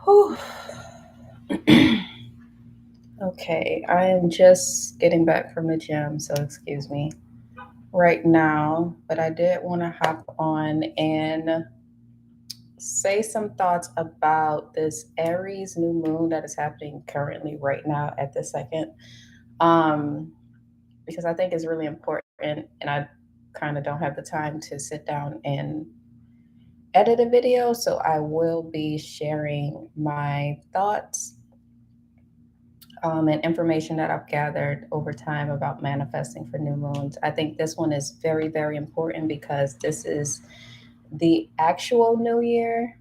Whew. Okay, I am just getting back from the gym, so excuse me right now, but I did want to hop on and say some thoughts about this Aries new moon that is happening currently right now at the second. Um, because I think it's really important, and I kind of don't have the time to sit down and edit a video, so I will be sharing my thoughts and information that I've gathered over time about manifesting for new moons. I think this one is very, very important because this is the actual new year.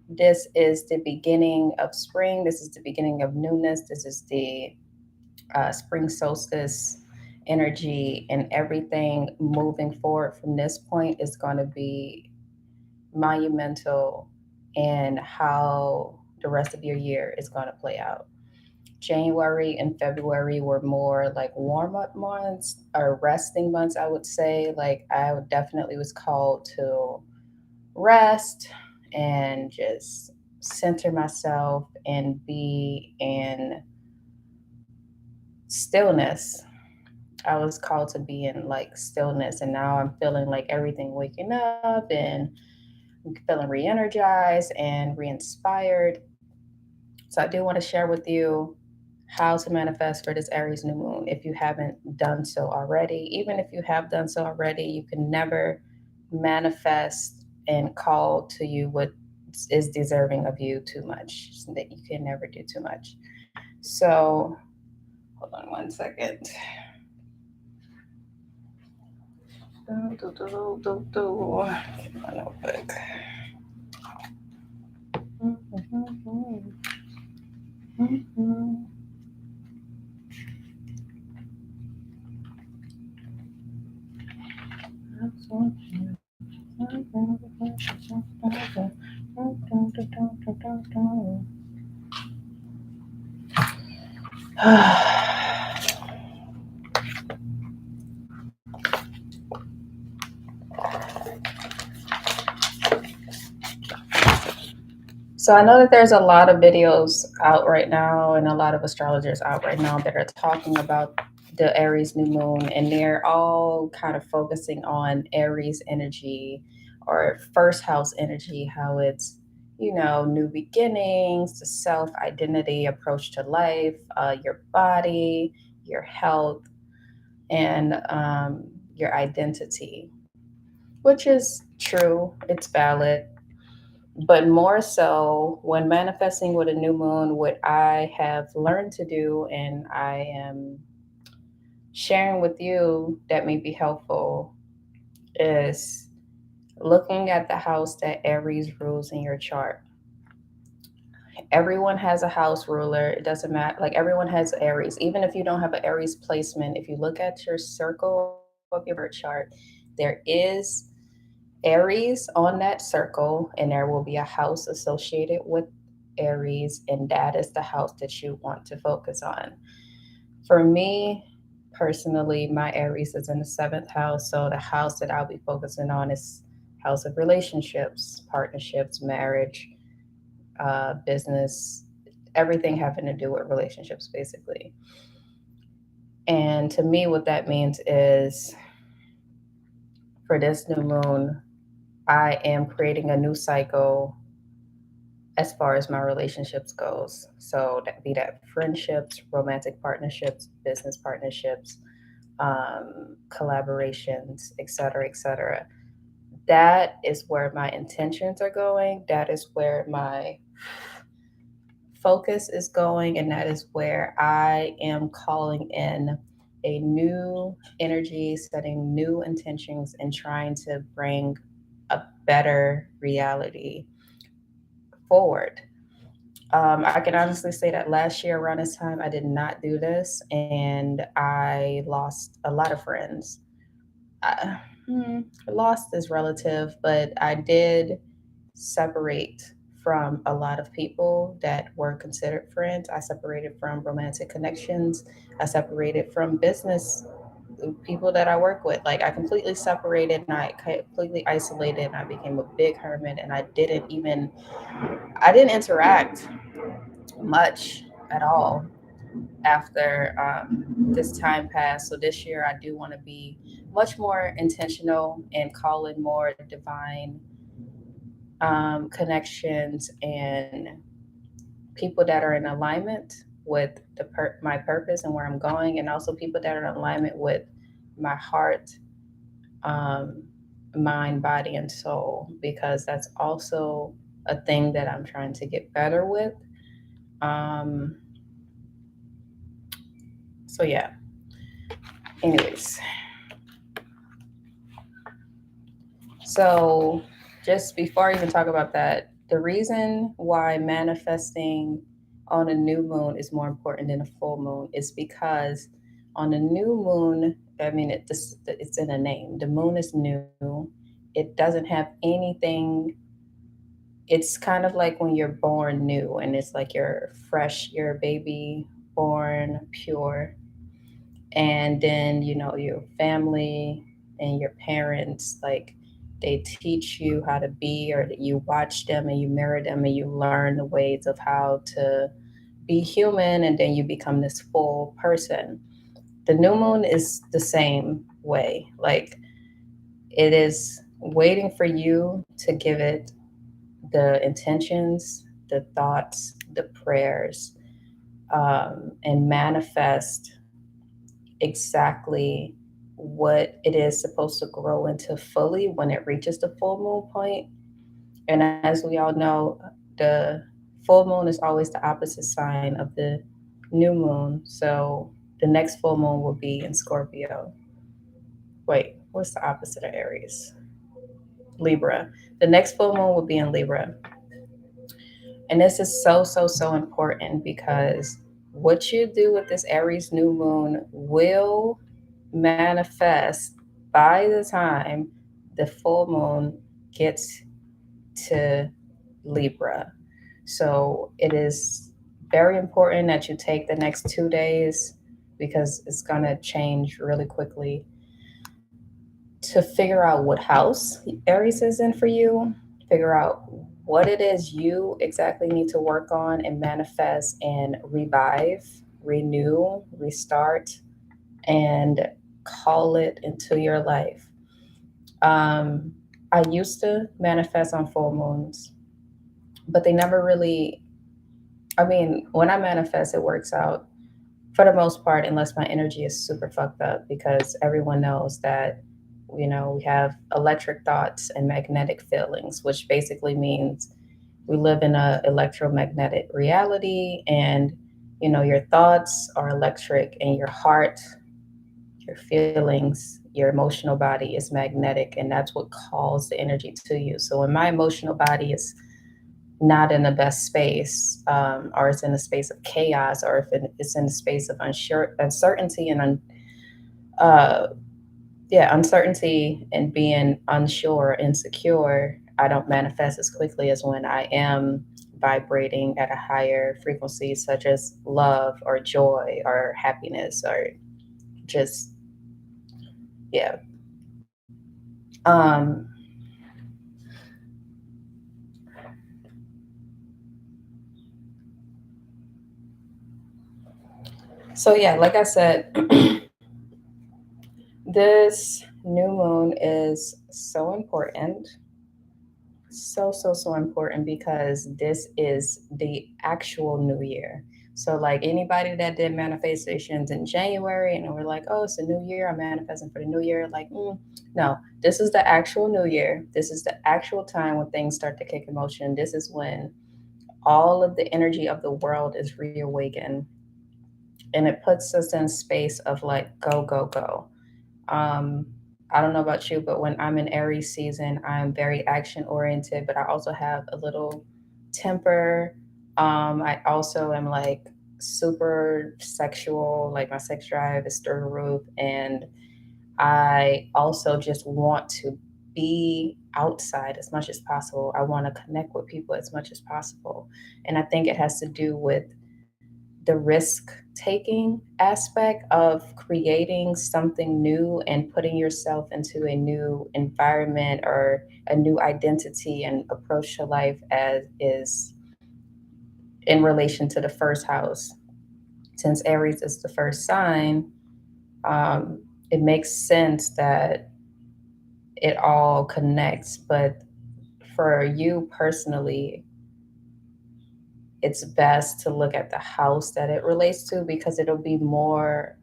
This is the beginning of spring. This is the beginning of newness. This is the spring solstice energy, and everything moving forward from this point is going to be monumental in how the rest of your year is going to play out. January and February were more like warm up months or resting months, I would say. Like, I definitely was called to rest and just center myself and be in stillness. I was called to be in like stillness, and now I'm feeling like everything waking up and I'm feeling re energized and re inspired. So, I do want to share with you how to manifest for this Aries new moon if you haven't done so already. Even if you have done so already, you can never manifest and call to you what is deserving of you too much. So that you can never do too much. So, hold on one second. Get my notebook. So I know that there's a lot of videos out right now and a lot of astrologers out right now that are talking about the Aries new moon, and they're all kind of focusing on Aries energy or first house energy, how it's, new beginnings, the self identity approach to life, your body, your health, and your identity, which is true, it's valid. But more so, when manifesting with a new moon, what I have learned to do and I am sharing with you that may be helpful is looking at the house that Aries rules in your chart. Everyone has a house ruler. It doesn't matter. Like, everyone has Aries. Even if you don't have an Aries placement, if you look at your circle of your birth chart, there is Aries on that circle, and there will be a house associated with Aries, and that is the house that you want to focus on. For me personally, my Aries is in the seventh house, so the house that I'll be focusing on is house of relationships, partnerships, marriage, business, everything having to do with relationships, basically. And to me, what that means is for this new moon, I am creating a new cycle as far as my relationships goes. So that be that friendships, romantic partnerships, business partnerships, collaborations, etc., etc. That is where my intentions are going. That is where my focus is going, and that is where I am calling in a new energy, setting new intentions, and trying to bring a better reality forward. I can honestly say that last year around this time, I did not do this, and I lost a lot of friends. I, Lost is relative, but I did separate from a lot of people that were considered friends. I separated from romantic connections. I separated from business the people that I work with. Like I completely separated and I completely isolated and I became a big hermit and I didn't interact much at all after this time passed. So this year I do want to be much more intentional and call in more divine connections and people that are in alignment with my purpose and where I'm going, and also people that are in alignment with my heart, um, mind, body, and soul, because that's also a thing that I'm trying to get better with. Um, so yeah. Anyways, so just before I even talk about that, the reason why manifesting on a new moon is more important than a full moon is because on a new moon, I mean, it's in a name. The moon is new. It doesn't have anything. It's kind of like when you're born new and it's like you're fresh, you're a baby born pure, and then your family and your parents, like, they teach you how to be, or that you watch them and you mirror them and you learn the ways of how to be human, and then you become this full person. The new moon is the same way. Like, it is waiting for you to give it the intentions, the thoughts, the prayers, and manifest exactly what it is supposed to grow into fully when it reaches the full moon point. And as we all know, the full moon is always the opposite sign of the new moon. So the next full moon will be in Scorpio. Wait, what's the opposite of Aries? Libra. The next full moon will be in Libra. And this is so, so, so important because what you do with this Aries new moon will manifest by the time the full moon gets to Libra. So it is very important that you take the next 2 days because it's going to change really quickly to figure out what house Aries is in for you, figure out what it is you exactly need to work on and manifest and revive, renew, restart, and call it into your life. Um, I used to manifest on full moons, but they never really, I mean, when I manifest, it works out for the most part, unless my energy is super fucked up, because everyone knows that, we have electric thoughts and magnetic feelings, which basically means we live in a electromagnetic reality, and your thoughts are electric, and your heart, your feelings, your emotional body is magnetic, and that's what calls the energy to you. So when my emotional body is not in the best space, or it's in a space of chaos, or if it's in a space of uncertainty and uh, yeah, uncertainty and being unsure, insecure, I don't manifest as quickly as when I am vibrating at a higher frequency, such as love or joy or happiness or just, yeah. Um, so yeah, like I said, this new moon is so important, so, so, so important, because this is the actual new year. So like anybody that did manifestations in January and we're like, oh, it's a new year, I'm manifesting for the new year, like, no, this is the actual new year. This is the actual time when things start to kick in motion. This is when all of the energy of the world is reawakened, and it puts us in space of like go, go, go. um, I don't know about you, but when I'm in Aries season, I'm very action oriented, but I also have a little temper. I also am like super sexual, like my sex drive is through the roof. And I also just want to be outside as much as possible. I want to connect with people as much as possible. And I think it has to do with the risk taking aspect of creating something new and putting yourself into a new environment or a new identity and approach to life as is in relation to the first house. Since Aries is the first sign, um, it makes sense that it all connects. But for you personally, it's best to look at the house that it relates to because it'll be more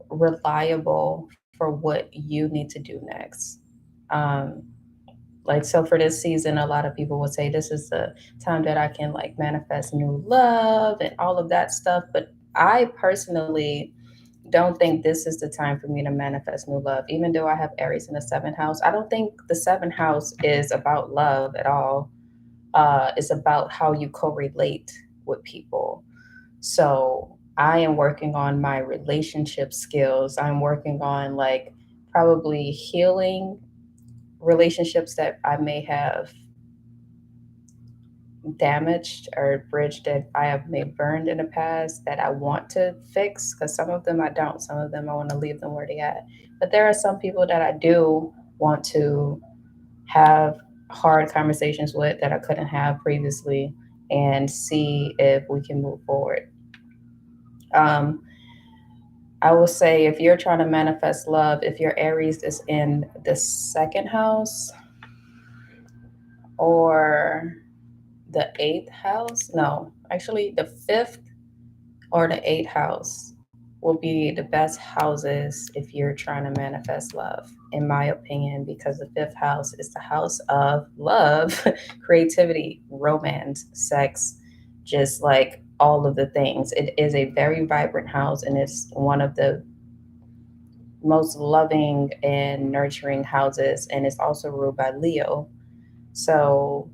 reliable for what you need to do next. Um, like, so for this season, a lot of people would say this is the time that I can like manifest new love and all of that stuff. But I personally don't think this is the time for me to manifest new love. Even though I have Aries in the seventh house, I don't think the seventh house is about love at all. It's about how you correlate with people. So I am working on my relationship skills. I'm working on like probably healing relationships that I may have damaged or bridged that I have may burned in the past that I want to fix, because some of them I don't. Some of them I want to leave them where they at. But there are some people that I do want to have hard conversations with that I couldn't have previously and see if we can move forward. Um, I will say if you're trying to manifest love, if your Aries is in the second house or the eighth house, no, actually the fifth or the eighth house will be the best houses if you're trying to manifest love, in my opinion, because the fifth house is the house of love, creativity, romance, sex, just like all of the things. It is a very vibrant house and it's one of the most loving and nurturing houses, and it's also ruled by Leo. So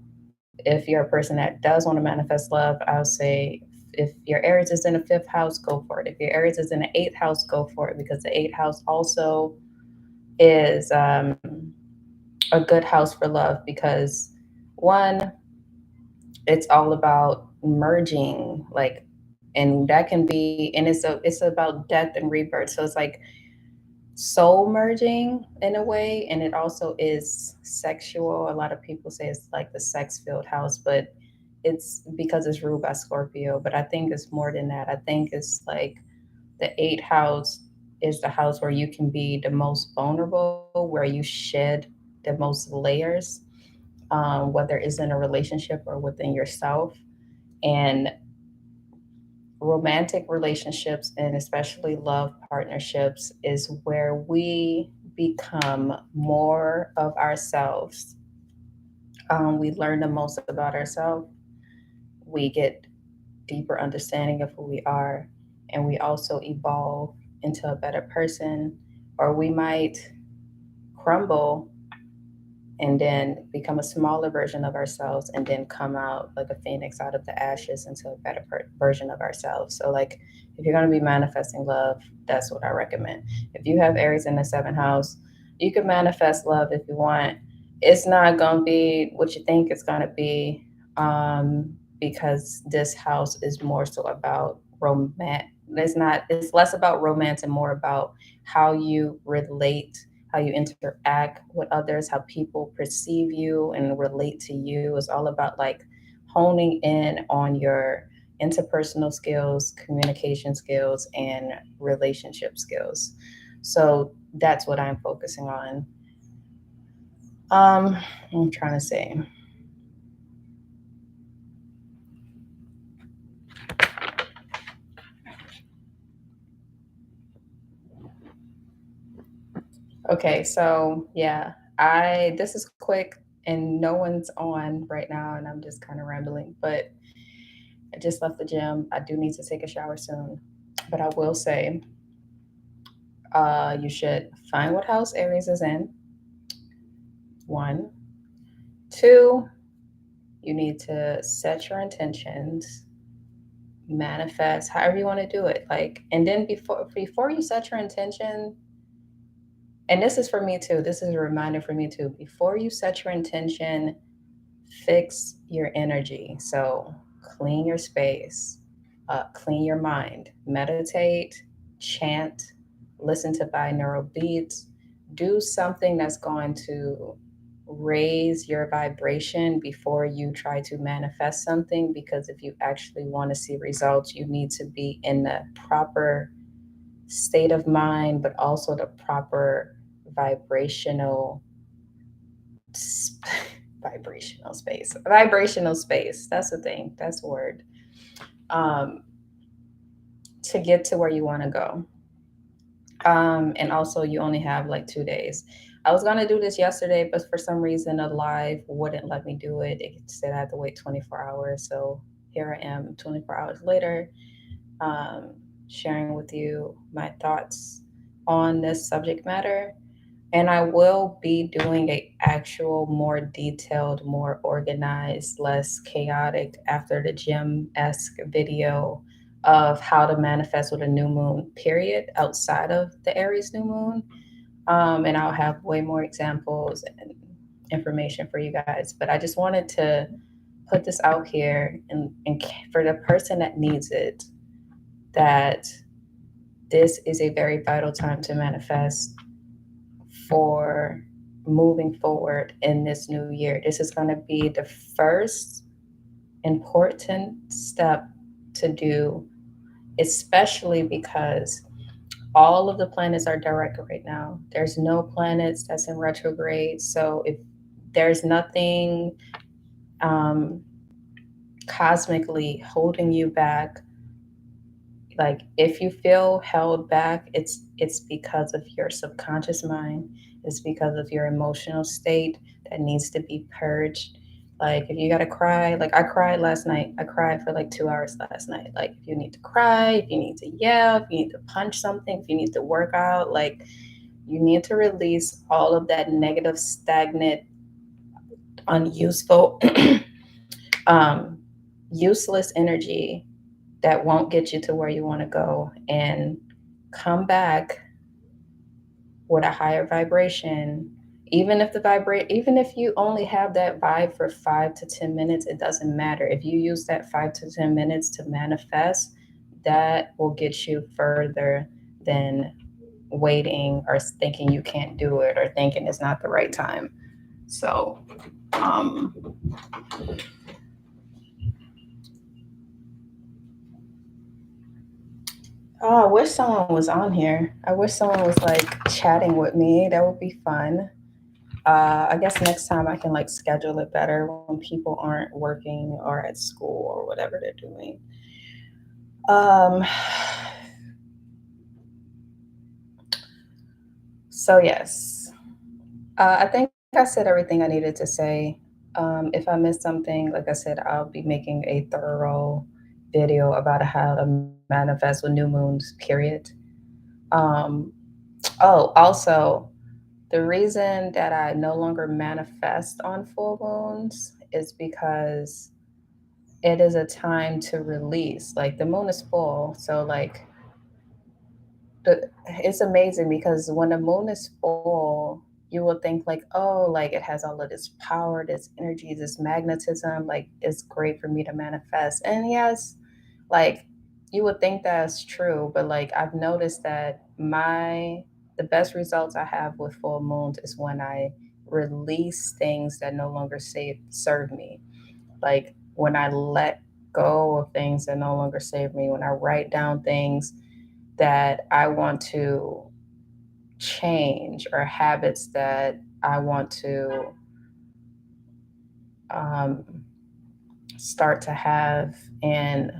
if you're a person that does want to manifest love, I'll say if your Aries is in the fifth house, go for it. If your Aries is in the eighth house, go for it because the eighth house also is a good house for love because one, it's all about merging, like, and that can be, and it's about death and rebirth. So it's like soul merging in a way, and it also is sexual. A lot of people say it's like the sex filled house, but it's because it's ruled by Scorpio. But I think it's more than that. I think it's like the eighth house is the house where you can be the most vulnerable, where you shed the most layers, whether it's in a relationship or within yourself. And romantic relationships and especially love partnerships is where we become more of ourselves. We learn the most about ourselves. We get deeper understanding of who we are, and we also evolve into a better person, or we might crumble and then become a smaller version of ourselves and then come out like a phoenix out of the ashes into a better version of ourselves. So like if you're going to be manifesting love, that's what I recommend. If you have Aries in the seventh house, you can manifest love if you want. It's not going to be what you think it's going to be, because this house is more so about romance. It's less about romance and more about how you relate, how you interact with others, how people perceive you and relate to you. It's all about like honing in on your interpersonal skills, communication skills, and relationship skills. So that's what I'm focusing on. Um, I'm trying to say. Okay, so yeah, I this is quick and no one's on right now, and I'm just kind of rambling. But I just left the gym. I do need to take a shower soon. But I will say, you should find what house Aries is in. One. Two, you need to set your intentions, manifest, however you want to do it. Like, and then before you set your intention, and this is for me too. This is a reminder for me too. Before you set your intention, fix your energy. So clean your space, Clean your mind, meditate, chant, listen to binaural beats, do something that's going to raise your vibration before you try to manifest something. Because if you actually want to see results, you need to be in the proper state of mind, but also the proper vibrational vibrational space. That's the thing. That's the word. Um, to get to where you want to go. And also, you only have like 2 days. I was gonna do this yesterday, but for some reason, a live wouldn't let me do it. It said I had to wait 24 hours. So here I am, 24 hours later, um, sharing with you my thoughts on this subject matter. And I will be doing a actual more detailed, more organized, less chaotic after the gym-esque video of how to manifest with a new moon period outside of the Aries new moon. And I'll have way more examples and information for you guys. But I just wanted to put this out here, and for the person that needs it, that this is a very vital time to manifest for moving forward in this new year. This is going to be the first important step to do, especially because all of the planets are direct right now. There's no planets that's in retrograde. So if there's nothing um, cosmically holding you back, like if you feel held back, it's because of your subconscious mind. It's because of your emotional state that needs to be purged. Like if you gotta cry, like I cried last night. I cried for like 2 hours last night. Like if you need to cry, if you need to yell, if you need to punch something, if you need to work out, like you need to release all of that negative, stagnant, unuseful, um, useless energy that won't get you to where you want to go, and come back with a higher vibration. Even if you only have that vibe for 5 to 10 minutes, it doesn't matter. If you use that 5 to 10 minutes to manifest, that will get you further than waiting or thinking you can't do it or thinking it's not the right time. So um oh, I wish someone was on here. I wish someone was like chatting with me. That would be fun. I guess next time I can like schedule it better when people aren't working or at school or whatever they're doing. Um, so yes, I think I said everything I needed to say. If I missed something, like I said, I'll be making a thorough video about how to manifest with new moons. Period. Um, oh, also, the reason that I no longer manifest on full moons is because it is a time to release. Like the moon is full, so like the it's amazing because when the moon is full, you will think like, oh, like it has all of this power, this energy, this magnetism, like it's great for me to manifest. And yes, like you would think that's true, but like I've noticed that the best results I have with full moons is when I release things that no longer serve me. Like when I let go of things that no longer serve me, when I write down things that I want to change or habits that I want to um, start to have and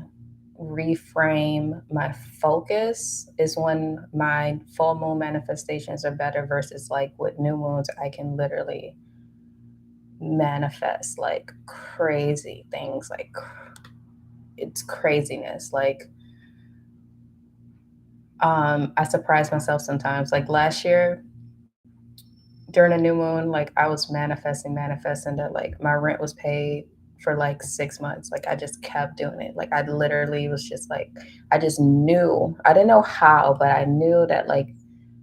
reframe my focus, is when my full moon manifestations are better versus like with new moons I can literally manifest like crazy things, like it's craziness. Like I surprise myself sometimes. Like last year during a new moon, like I was manifesting that like my rent was paid for like 6 months. Like I just kept doing it. Like I literally was just like, I just knew, I didn't know how, but I knew that like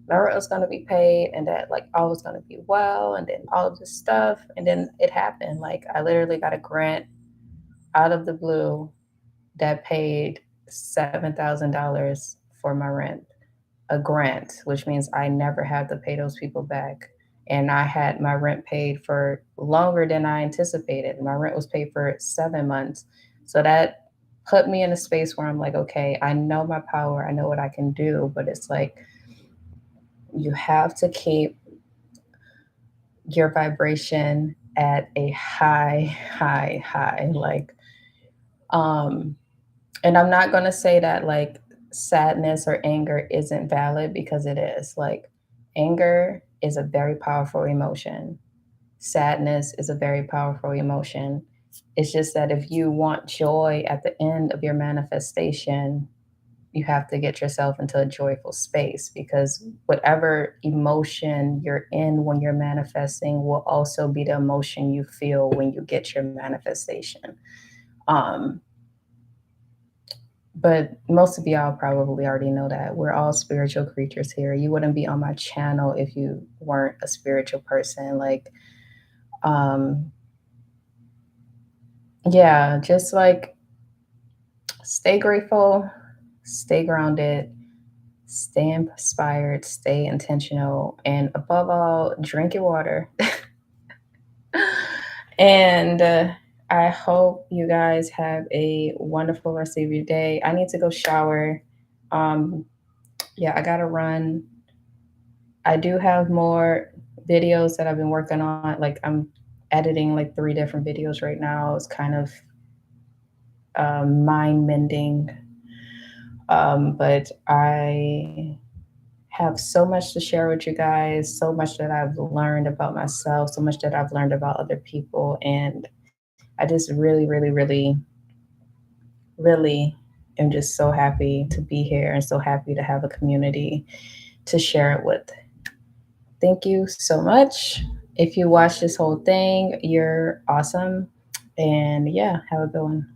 my rent was going to be paid and that like all was going to be well, and then all of this stuff. And then it happened. Like I literally got a grant out of the blue that paid $7,000 for my rent, a grant, which means I never have to pay those people back. And I had my rent paid for longer than I anticipated. My rent was paid for 7 months. So that put me in a space where I'm like, okay, I know my power, I know what I can do, but it's like you have to keep your vibration at a high, high, high. Um, and I'm not gonna say that like sadness or anger isn't valid because it is. Like anger is a very powerful emotion. Sadness is a very powerful emotion. It's just that if you want joy at the end of your manifestation, you have to get yourself into a joyful space because whatever emotion you're in when you're manifesting will also be the emotion you feel when you get your manifestation. Um, but most of y'all probably already know that we're all spiritual creatures here. You wouldn't be on my channel if you weren't a spiritual person. Um, yeah, just like stay grateful, stay grounded, stay inspired, stay intentional, and above all, drink your water. And I hope you guys have a wonderful rest of your day. I need to go shower. Um, yeah, I gotta run. I do have more videos that I've been working on. Like I'm editing like 3 different videos right now. It's kind of mind mending. But I have so much to share with you guys, so much that I've learned about myself, so much that I've learned about other people. And I just really, really, really, really am just so happy to be here and so happy to have a community to share it with. Thank you so much. If you watch this whole thing, you're awesome. And yeah, have a good one.